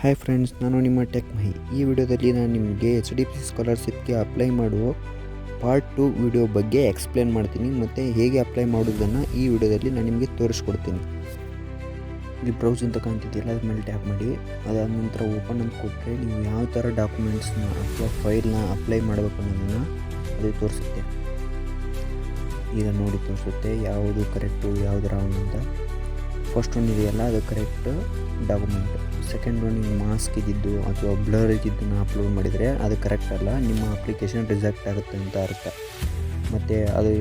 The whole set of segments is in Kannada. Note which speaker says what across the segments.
Speaker 1: ಹಾಯ್ ಫ್ರೆಂಡ್ಸ್, ನಾನು ನಿಮ್ಮ ಟೆಕ್ ಮಹಿ. ಈ ವಿಡಿಯೋದಲ್ಲಿ ನಾನು ನಿಮಗೆ HDPC ಸ್ಕಾಲರ್ಶಿಪ್ಗೆ ಅಪ್ಲೈ ಮಾಡುವ ಪಾರ್ಟ್ 2 ವಿಡಿಯೋ ಬಗ್ಗೆ ಎಕ್ಸ್ಪ್ಲೇನ್ ಮಾಡ್ತೀನಿ ಮತ್ತು ಹೇಗೆ ಅಪ್ಲೈ ಮಾಡೋದನ್ನು ಈ ವಿಡಿಯೋದಲ್ಲಿ ನಾನು ನಿಮಗೆ ತೋರಿಸ್ಕೊಡ್ತೀನಿ. ಇಲ್ಲಿ ಬ್ರೌಸ್ ಅಂತ ಕಾಣ್ತಿದೆಯಲ್ಲ, ಅದ್ರ ಮೇಲೆ ಟ್ಯಾಪ್ ಮಾಡಿ. ಅದಾದ ನಂತರ ಓಪನ್ ಅಂತ ಕೊಟ್ಟರೆ ನೀವು ಯಾವ ಥರ ಡಾಕ್ಯುಮೆಂಟ್ಸ್ನ ಅಥವಾ ಫೈಲ್ನ ಅಪ್ಲೈ ಮಾಡಬೇಕು ಅನ್ನೋದನ್ನು ಅದು ತೋರಿಸುತ್ತೆ. ಈಗ ನೋಡಿ ತೋರಿಸುತ್ತೆ ಯಾವುದು ಕರೆಕ್ಟು ಯಾವುದು ರಾಂಗ್ ಅಂತ. ಫಸ್ಟ್ ಒಂದು ಇದೆಯಲ್ಲ, ಅದು ಕರೆಕ್ಟ್ ಡಾಕ್ಯುಮೆಂಟ್. ಸೆಕೆಂಡ್ ಒಂದು ನಿಮ್ಮ ಮಾಸ್ಕ್ ಇದ್ದಿದ್ದು ಅಥವಾ ಬ್ಲರ್ ಇದ್ದಿದ್ದನ್ನು ಅಪ್ಲೋಡ್ ಮಾಡಿದರೆ ಅದು ಕರೆಕ್ಟ್ ಅಲ್ಲ, ನಿಮ್ಮ ಅಪ್ಲಿಕೇಶನ್ ರಿಜೆಕ್ಟ್ ಆಗುತ್ತೆ ಅಂತ ಅರ್ಥ. ಮತ್ತು ಅದು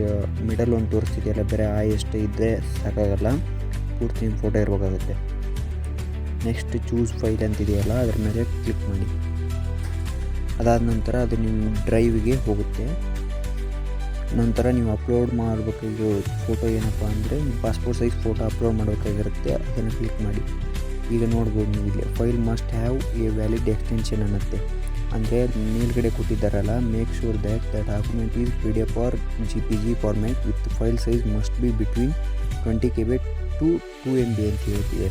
Speaker 1: ಮಿಡಲ್ ಒಂದು ತೋರಿಸ್ತಿದೆಯಲ್ಲ, ಬೇರೆ ಎಷ್ಟು ಇದ್ದರೆ ಸಾಕಾಗಲ್ಲ, ಪೂರ್ತಿ ನಿಮ್ಮ ಫೋಟೋ ಇರಬೇಕಾಗುತ್ತೆ. ನೆಕ್ಸ್ಟ್ ಚೂಸ್ ಫೈಲ್ ಅಂತಿದೆಯಲ್ಲ, ಅದ್ರ ಮೇಲೆ ಕ್ಲಿಕ್ ಮಾಡಿ. ಅದಾದ ನಂತರ ಅದು ನಿಮ್ಮ ಡ್ರೈವಿಗೆ ಹೋಗುತ್ತೆ. ನಂತರ ನೀವು ಅಪ್ಲೋಡ್ ಮಾಡಬೇಕಾಗಿರೋ ಫೋಟೋ ಏನಪ್ಪ ಅಂದರೆ ನಿಮ್ಮ ಪಾಸ್ಪೋರ್ಟ್ ಸೈಜ್ ಫೋಟೋ ಅಪ್ಲೋಡ್ ಮಾಡಬೇಕಾಗಿರುತ್ತೆ. ಅದನ್ನು ಕ್ಲಿಕ್ ಮಾಡಿ. ಈಗ ನೋಡ್ಬೋದು ನೀವು ಇಲ್ಲಿ file must have a valid extension ಅನ್ನತ್ತೆ. ಅಂದರೆ ಮೇಲ್ಗಡೆ ಕೊಟ್ಟಿದ್ದಾರಲ್ಲ, make sure that the document is PDF or JPG format with file size must be between 20 KB to 2 MB ಅಂತ ಹೇಳ್ತಿದೆ.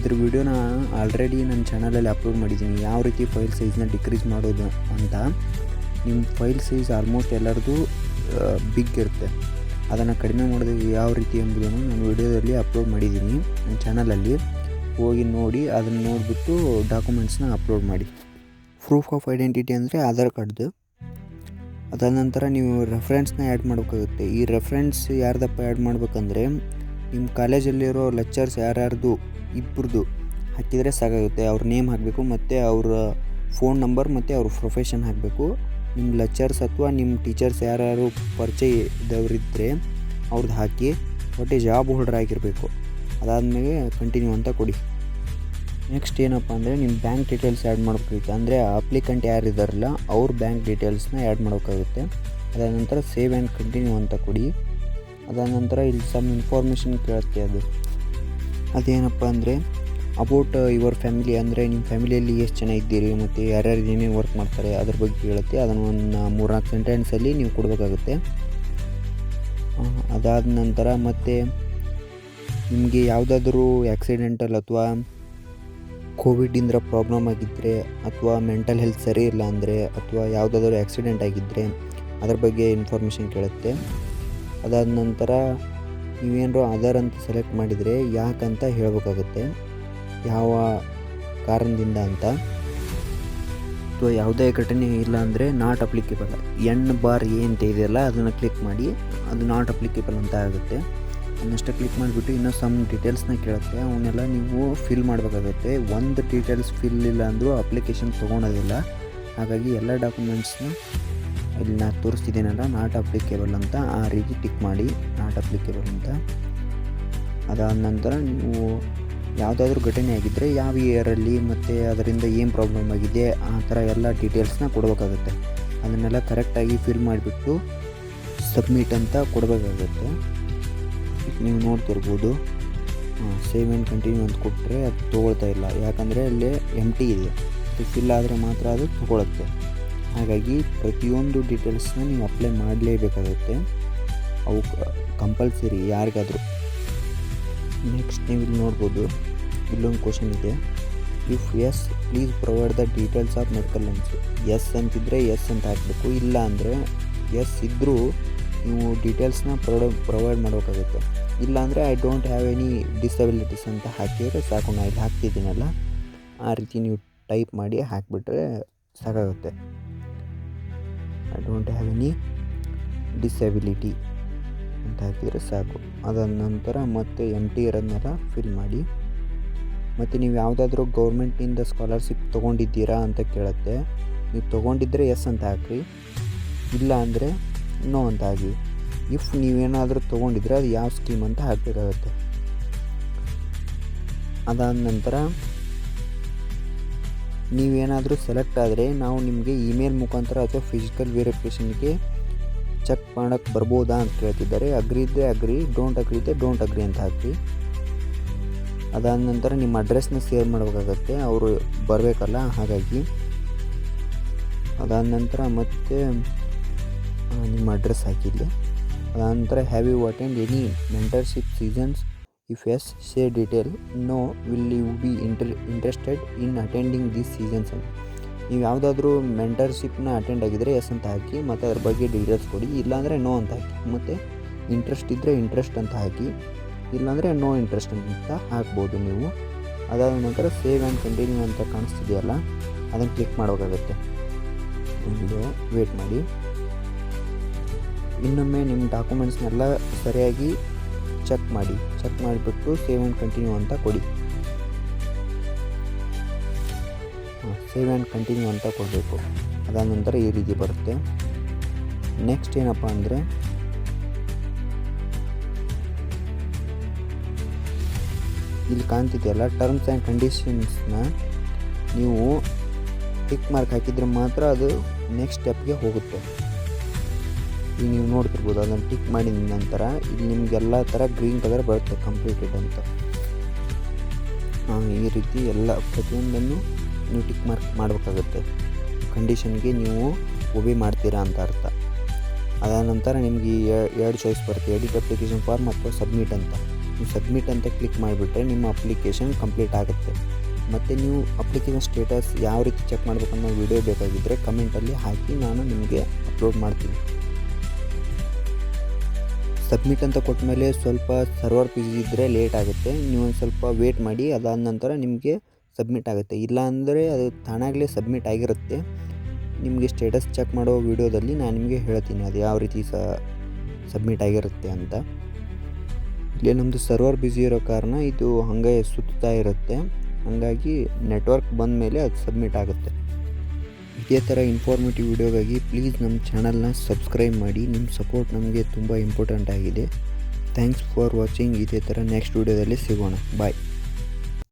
Speaker 1: ಇದ್ರ ವಿಡಿಯೋನ ಆಲ್ರೆಡಿ ನನ್ನ ಚಾನಲಲ್ಲಿ ಅಪ್ಲೋಡ್ ಮಾಡಿದ್ದೀನಿ, ಯಾವ ರೀತಿ ಫೈಲ್ ಸೈಜ್ನ ಡಿಕ್ರೀಸ್ ಮಾಡೋದು ಅಂತ. ನಿಮ್ಮ ಫೈಲ್ ಸೈಜ್ ಆಲ್ಮೋಸ್ಟ್ ಎಲ್ಲರದು ಬಿಗ್ ಇರುತ್ತೆ, ಅದನ್ನು ಕಡಿಮೆ ಮಾಡೋದು ಯಾವ ರೀತಿ ಎಂಬುದನ್ನು ನಾನು ವಿಡಿಯೋದಲ್ಲಿ ಅಪ್ಲೋಡ್ ಮಾಡಿದ್ದೀನಿ ನನ್ನ ಚಾನಲಲ್ಲಿ. ಹೋಗಿ ನೋಡಿ, ಅದನ್ನು ನೋಡಿಬಿಟ್ಟು ಡಾಕ್ಯುಮೆಂಟ್ಸ್ನ ಅಪ್ಲೋಡ್ ಮಾಡಿ. ಪ್ರೂಫ್ ಆಫ್ ಐಡೆಂಟಿಟಿ ಅಂದರೆ ಆಧಾರ್ ಕಾರ್ಡ್ದು. ಅದಾದ ನಂತರ ನೀವು ರೆಫರೆನ್ಸ್ನ ಆ್ಯಡ್ ಮಾಡಬೇಕಾಗುತ್ತೆ. ಈ ರೆಫರೆನ್ಸ್ ಯಾರ್ದಪ್ಪ ಆ್ಯಡ್ ಮಾಡಬೇಕಂದ್ರೆ ನಿಮ್ಮ ಕಾಲೇಜಲ್ಲಿರೋ ಲೆಕ್ಚರ್ಸ್ ಯಾರ್ಯಾರ್ದು ಇಬ್ಬರದು ಹಾಕಿದರೆ ಸಾಕಾಗುತ್ತೆ. ಅವ್ರ ನೇಮ್ ಹಾಕಬೇಕು ಮತ್ತು ಅವರ ಫೋನ್ ನಂಬರ್ ಮತ್ತು ಅವ್ರ ಪ್ರೊಫೆಷನ್ ಹಾಕಬೇಕು. ನಿಮ್ಮ ಲೆಕ್ಚರ್ಸ್ ಅಥವಾ ನಿಮ್ಮ ಟೀಚರ್ಸ್ ಯಾರ್ಯಾರು ಪರಿಚಯ ಇದ್ದವರಿದ್ದರೆ ಅವ್ರದ್ದು ಹಾಕಿ, ಒಟ್ಟೆ ಜಾಬ್ ಹೋಲ್ಡರ್ ಆಗಿರಬೇಕು. ಅದಾದಮೇಲೆ ಕಂಟಿನ್ಯೂ ಅಂತ ಕೊಡಿ. ನೆಕ್ಸ್ಟ್ ಏನಪ್ಪ ಅಂದರೆ ನಿಮ್ಮ ಬ್ಯಾಂಕ್ ಡೀಟೇಲ್ಸ್ ಆ್ಯಡ್ ಮಾಡಬೇಕಾಗುತ್ತೆ. ಅಂದರೆ ಅಪ್ಲಿಕೆಂಟ್ ಯಾರು ಇದ್ದಾರಲ್ಲ ಅವ್ರ ಬ್ಯಾಂಕ್ ಡೀಟೇಲ್ಸ್ನ ಆ್ಯಡ್ ಮಾಡೋಕ್ಕಾಗುತ್ತೆ. ಅದಾದ ನಂತರ ಸೇವ್ ಆ್ಯಂಡ್ ಕಂಟಿನ್ಯೂ ಅಂತ ಕೊಡಿ. ಅದಾದ ನಂತರ ಇಲ್ಲಿ ಸಮ್ ಇನ್ಫಾರ್ಮೇಷನ್ ಕೇಳುತ್ತೆ. ಅದೇನಪ್ಪ ಅಂದರೆ ಅಬೌಟ್ ಯುವರ್ ಫ್ಯಾಮಿಲಿ, ಅಂದರೆ ನಿಮ್ಮ ಫ್ಯಾಮಿಲಿಯಲ್ಲಿ ಎಷ್ಟು ಜನ ಇದ್ದೀರಿ ಮತ್ತು ಯಾರ್ಯಾರು ಏನೇನು ವರ್ಕ್ ಮಾಡ್ತಾರೆ ಅದ್ರ ಬಗ್ಗೆ ಹೇಳುತ್ತೆ. ಅದನ್ನು ಒಂದು 3-4 ಸೆಂಟೆನ್ಸಲ್ಲಿ ನೀವು ಕೊಡಬೇಕಾಗುತ್ತೆ. ಅದಾದ ನಂತರ ಮತ್ತು ನಿಮಗೆ ಯಾವುದಾದ್ರೂ ಆ್ಯಕ್ಸಿಡೆಂಟಲ್ ಅಥವಾ ಕೋವಿಡಿಂದ ಪ್ರಾಬ್ಲಮ್ ಆಗಿದ್ದರೆ ಅಥವಾ ಮೆಂಟಲ್ ಹೆಲ್ತ್ ಸರಿ ಇಲ್ಲ ಅಂದರೆ ಅಥವಾ ಯಾವುದಾದ್ರೂ ಆ್ಯಕ್ಸಿಡೆಂಟ್ ಆಗಿದ್ದರೆ ಅದ್ರ ಬಗ್ಗೆ ಇನ್ಫಾರ್ಮೇಷನ್ ಕೇಳುತ್ತೆ. ಅದಾದ ನಂತರ ನೀವೇನಾರು ಆಧಾರ್ ಅಂತ ಸೆಲೆಕ್ಟ್ ಮಾಡಿದರೆ ಯಾಕಂತ ಹೇಳಬೇಕಾಗುತ್ತೆ, ಯಾವ ಕಾರಣದಿಂದ ಅಂತ. ಅಥವಾ ಯಾವುದೇ ಘಟನೆ ಇಲ್ಲ ಅಂದರೆ ನಾಟ್ ಅಪ್ಲಿಕೇಬಲ್, N/A ಅಂತ ಇದೆಯಲ್ಲ ಅದನ್ನು ಕ್ಲಿಕ್ ಮಾಡಿ, ಅದು ನಾಟ್ ಅಪ್ಲಿಕೇಬಲ್ ಅಂತ ಆಗುತ್ತೆ. ಅದನ್ನಷ್ಟೇ ಕ್ಲಿಕ್ ಮಾಡಿಬಿಟ್ಟು ಇನ್ನೂ ಸಮ್ ಡೀಟೇಲ್ಸ್ನ ಕೇಳುತ್ತೆ, ಅವನ್ನೆಲ್ಲ ನೀವು ಫಿಲ್ ಮಾಡಬೇಕಾಗುತ್ತೆ. ಒಂದು ಡೀಟೇಲ್ಸ್ ಫಿಲ್ ಇಲ್ಲ ಅಂದರೂ ಅಪ್ಲಿಕೇಶನ್ ತೊಗೊಳೋದಿಲ್ಲ. ಹಾಗಾಗಿ ಎಲ್ಲ ಡಾಕ್ಯುಮೆಂಟ್ಸ್ನ ಇಲ್ಲಿ ನಾನು ತೋರಿಸ್ತಿದ್ದೀನಲ್ಲ ನಾಟ್ ಅಪ್ಲಿಕೇಬಲ್ ಅಂತ, ಆ ರೀತಿ ಟಿಕ್ ಮಾಡಿ ನಾಟ್ ಅಪ್ಲಿಕೇಬಲ್ ಅಂತ. ಅದಾದ ನಂತರ ನೀವು ಯಾವುದಾದ್ರೂ ಘಟನೆ ಆಗಿದ್ದರೆ ಯಾವ ಇಯರಲ್ಲಿ ಮತ್ತು ಅದರಿಂದ ಏನು ಪ್ರಾಬ್ಲಮ್ ಆಗಿದೆ ಆ ಥರ ಎಲ್ಲ ಡೀಟೇಲ್ಸ್ನ ಕೊಡಬೇಕಾಗುತ್ತೆ. ಅದನ್ನೆಲ್ಲ ಕರೆಕ್ಟಾಗಿ ಫಿಲ್ ಮಾಡಿಬಿಟ್ಟು ಸಬ್ಮಿಟ್ ಅಂತ ಕೊಡಬೇಕಾಗುತ್ತೆ. ನೀವು ನೋಡ್ತಿರ್ಬೋದು, ಸೇವ್ ಆ್ಯಂಡ್ ಕಂಟಿನ್ಯೂ ಅಂತ ಕೊಟ್ಟರೆ ಅದು ತೊಗೊಳ್ತಾ ಇಲ್ಲ, ಯಾಕಂದರೆ ಅಲ್ಲಿ ಎಂಟಿ ಇದೆ. ಅದು ಫಿಲ್ ಆದರೆ ಮಾತ್ರ ಅದು ತೊಗೊಳುತ್ತೆ. ಹಾಗಾಗಿ ಪ್ರತಿಯೊಂದು ಡೀಟೇಲ್ಸ್ನ ನೀವು ಅಪ್ಲೈ ಮಾಡಲೇಬೇಕಾಗುತ್ತೆ, ಅವು ಕಂಪಲ್ಸರಿ ಯಾರಿಗಾದರೂ. ನೆಕ್ಸ್ಟ್ ನೀವು ಇಲ್ಲಿ ನೋಡ್ಬೋದು, ಇಲ್ಲೊಂದು ಕ್ವಶನ್ ಇದೆ, if yes please provide the details of medical lines. Yes ಅಂತಿದ್ದರೆ ಎಸ್ ಅಂತ ಹಾಕಬೇಕು, ಇಲ್ಲ ಅಂದರೆ ಎಸ್ ಇದ್ದರೂ ನೀವು ಡೀಟೇಲ್ಸ್ನ ಪ್ರೊವೈಡ್ ಮಾಡಬೇಕಾಗುತ್ತೆ. ಇಲ್ಲಾಂದರೆ I don't have any disabilities ಅಂತ ಹಾಕಿದರೆ ಸಾಕು. ನಾನು ಇಲ್ಲಿ ಹಾಕ್ತಿದ್ದೀನಲ್ಲ ಆ ರೀತಿ ನೀವು ಟೈಪ್ ಮಾಡಿ ಹಾಕಿಬಿಟ್ರೆ ಸಾಕಾಗುತ್ತೆ. I don't have any disability ಅಂತ ಹಾಕಿದರೆ ಸಾಕು. ಅದಾದ ನಂತರ ಮತ್ತೆ ಎಂಟಿ ಇರೋದನ್ನೆಲ್ಲ ಫಿಲ್ ಮಾಡಿ. ಮತ್ತು ನೀವು ಯಾವುದಾದ್ರೂ ಗೌರ್ಮೆಂಟಿಂದ ಸ್ಕಾಲರ್ಶಿಪ್ ತೊಗೊಂಡಿದ್ದೀರಾ ಅಂತ ಕೇಳುತ್ತೆ. ನೀವು ತೊಗೊಂಡಿದ್ದರೆ ಎಸ್ ಅಂತ ಹಾಕ್ರಿ, ಇಲ್ಲ ಅಂದರೆ ನೋ ಅಂತ ಹಾಕಿ. ಇಫ್ ನೀವೇನಾದರೂ ತೊಗೊಂಡಿದ್ರೆ ಅದು ಯಾವ ಸ್ಕೀಮ್ ಅಂತ ಹಾಕಬೇಕಾಗುತ್ತೆ. ಅದಾದ ನಂತರ ನೀವೇನಾದರೂ ಸೆಲೆಕ್ಟ್ ಆದರೆ ನಾವು ನಿಮಗೆ ಇಮೇಲ್ ಮುಖಾಂತರ ಅಥವಾ ಫಿಸಿಕಲ್ ವೆರಿಫಿಕೇಷನ್ಗೆ ಚೆಕ್ ಮಾಡೋಕ್ಕೆ ಬರ್ಬೋದಾ ಅಂತ ಕೇಳ್ತಿದ್ದಾರೆ. ಅಗ್ರಿ ಇದ್ದರೆ ಅಗ್ರಿ, ಡೋಂಟ್ ಅಗ್ರಿ ಇದ್ದರೆ ಡೋಂಟ್ ಅಗ್ರಿ ಅಂತ ಹಾಕಿ. ಅದಾದ ನಂತರ ನಿಮ್ಮ ಅಡ್ರೆಸ್ನ ಸೇವ್ ಮಾಡಬೇಕಾಗತ್ತೆ, ಅವರು ಬರಬೇಕಲ್ಲ ಹಾಗಾಗಿ. ಅದಾದ ನಂತರ ಮತ್ತೆ ನಿಮ್ಮ ಅಡ್ರೆಸ್ ಹಾಕಿದ್ದೆ. ಅದಾದ ನಂತರ have you attend any mentorship sessions if yes share detail, no will you be interested in attending this sessions ಅಂತ. ನೀವು ಯಾವುದಾದ್ರೂ ಮೆಂಟರ್ಶಿಪ್ನ ಅಟೆಂಡ್ ಆಗಿದ್ದರೆ ಎಸ್ ಅಂತ ಹಾಕಿ ಮತ್ತು ಅದ್ರ ಬಗ್ಗೆ ಡೀಟೇಲ್ಸ್ ಕೊಡಿ, ಇಲ್ಲಾಂದರೆ ನೋ ಅಂತ ಹಾಕಿ. ಮತ್ತು ಇಂಟ್ರೆಸ್ಟ್ ಇದ್ದರೆ ಇಂಟ್ರೆಸ್ಟ್ ಅಂತ ಹಾಕಿ, ಇಲ್ಲಾಂದರೆ ನೋ ಇಂಟ್ರೆಸ್ಟ್ ಅಂತ ಹಾಕ್ಬೋದು ನೀವು. ಅದಾದ ನಂತರ ಸೇವ್ ಆ್ಯಂಡ್ ಕಂಟಿನ್ಯೂ ಅಂತ ಕಾಣಿಸ್ತಿದೆಯಲ್ಲ, ಅದನ್ನು ಕ್ಲಿಕ್ ಮಾಡೋಕ್ಕಾಗುತ್ತೆ. ಒಂದು ವೇಟ್ ಮಾಡಿ. ಇನ್ನೊಮ್ಮೆ ನಿಮ್ಮ ಡಾಕ್ಯುಮೆಂಟ್ಸ್ನೆಲ್ಲ ಸರಿಯಾಗಿ ಚೆಕ್ ಮಾಡಿಬಿಟ್ಟು ಸೇವ್ ಆ್ಯಂಡ್ ಕಂಟಿನ್ಯೂ ಅಂತ ಕೊಡಿ. ಸೇವ್ ಆ್ಯಂಡ್ ಕಂಟಿನ್ಯೂ ಅಂತ ಕೊಡಬೇಕು. ಅದಾದ ನಂತರ ಈ ರೀತಿ ಬರುತ್ತೆ. ನೆಕ್ಸ್ಟ್ ಏನಪ್ಪ ಅಂದರೆ ಇಲ್ಲಿ ಕಾಣ್ತಿದೆಯಲ್ಲ ಟರ್ಮ್ಸ್ ಆ್ಯಂಡ್ ಕಂಡೀಷನ್ಸ್ನ ನೀವು ಟಿಕ್ ಮಾರ್ಕ್ ಹಾಕಿದರೆ ಮಾತ್ರ ಅದು ನೆಕ್ಸ್ಟ್ ಸ್ಟೆಪ್ಗೆ ಹೋಗುತ್ತೆ. ಈಗ ನೀವು ನೋಡ್ತಿರ್ಬೋದು, ಅದನ್ನು ಟಿಕ್ ಮಾಡಿದ ನಂತರ ಇಲ್ಲಿ ನಿಮಗೆಲ್ಲ ಥರ ಗ್ರೀನ್ ಕಲರ್ ಬರುತ್ತೆ ಕಂಪ್ಲೀಟೆಡ್ ಅಂತ. ಈ ರೀತಿ ಎಲ್ಲ ಪ್ರತಿಯೊಂದನ್ನು ನೀವು ಟಿಕ್ ಮಾರ್ಕ್ ಮಾಡಬೇಕಾಗುತ್ತೆ. ಕಂಡೀಷನ್ಗೆ ನೀವು ಒಬೆ ಮಾಡ್ತೀರಾ ಅಂತ ಅರ್ಥ. ಅದಾದ ನಂತರ ನಿಮಗೆ ಎರಡು ಚಾಯ್ಸ್ ಬರುತ್ತೆ, ಎಡಿಟ್ ಅಪ್ಲಿಕೇಶನ್ ಫಾರ್ಮ್ ಅಥವಾ ಸಬ್ಮಿಟ್ ಅಂತ. ನೀವು ಸಬ್ಮಿಟ್ ಅಂತ ಕ್ಲಿಕ್ ಮಾಡಿಬಿಟ್ರೆ ನಿಮ್ಮ ಅಪ್ಲಿಕೇಶನ್ ಕಂಪ್ಲೀಟ್ ಆಗುತ್ತೆ. ಮತ್ತು ನೀವು ಅಪ್ಲಿಕೇಶನ್ ಸ್ಟೇಟಸ್ ಯಾವ ರೀತಿ ಚೆಕ್ ಮಾಡಬೇಕನ್ನೋ ವಿಡಿಯೋ ಬೇಕಾಗಿದ್ದರೆ ಕಮೆಂಟಲ್ಲಿ ಹಾಕಿ, ನಾನು ನಿಮಗೆ ಅಪ್ಲೋಡ್ ಮಾಡ್ತೀನಿ. ಸಬ್ಮಿಟ್ ಅಂತ ಕೊಟ್ಟ ಮೇಲೆ ಸ್ವಲ್ಪ ಸರ್ವರ್ ಬಿಸಿ ಇದ್ದರೆ ಲೇಟ್ ಆಗುತ್ತೆ, ನೀವು ಒಂದು ಸ್ವಲ್ಪ ವೇಟ್ ಮಾಡಿ. ಅದಾದ ನಂತರ ನಿಮಗೆ ಸಬ್ಮಿಟ್ ಆಗುತ್ತೆ. ಇಲ್ಲಾಂದರೆ ಅದು ತಾನಾಗಲೇ ಸಬ್ಮಿಟ್ ಆಗಿರುತ್ತೆ. ನಿಮಗೆ ಸ್ಟೇಟಸ್ ಚೆಕ್ ಮಾಡೋ ವಿಡಿಯೋದಲ್ಲಿ ನಾನು ನಿಮಗೆ ಹೇಳ್ತೀನಿ ಅದು ಯಾವ ರೀತಿ ಸಬ್ಮಿಟ್ ಆಗಿರುತ್ತೆ ಅಂತ. ಇಲ್ಲಿ ನಮ್ಮದು ಸರ್ವರ್ ಬ್ಯುಸಿ ಇರೋ ಕಾರಣ ಇದು ಹಾಗೆ ಸುತ್ತಾ ಇರುತ್ತೆ, ಹಾಗಾಗಿ ನೆಟ್ವರ್ಕ್ ಬಂದ ಮೇಲೆ ಅದು ಸಬ್ಮಿಟ್ ಆಗುತ್ತೆ. ಇದೇ ಥರ ಇನ್ಫಾರ್ಮೇಟಿವ್ ವಿಡಿಯೋಗಾಗಿ ಪ್ಲೀಸ್ ನಮ್ಮ ಚಾನಲ್ನ ಸಬ್ಸ್ಕ್ರೈಬ್ ಮಾಡಿ. ನಿಮ್ಮ ಸಪೋರ್ಟ್ ನಮಗೆ ತುಂಬ ಇಂಪಾರ್ಟೆಂಟ್ ಆಗಿದೆ. Thanks for watching. ಇದೇ ಥರ ನೆಕ್ಸ್ಟ್ ವಿಡಿಯೋದಲ್ಲಿ ಸಿಗೋಣ. ಬಾಯ್.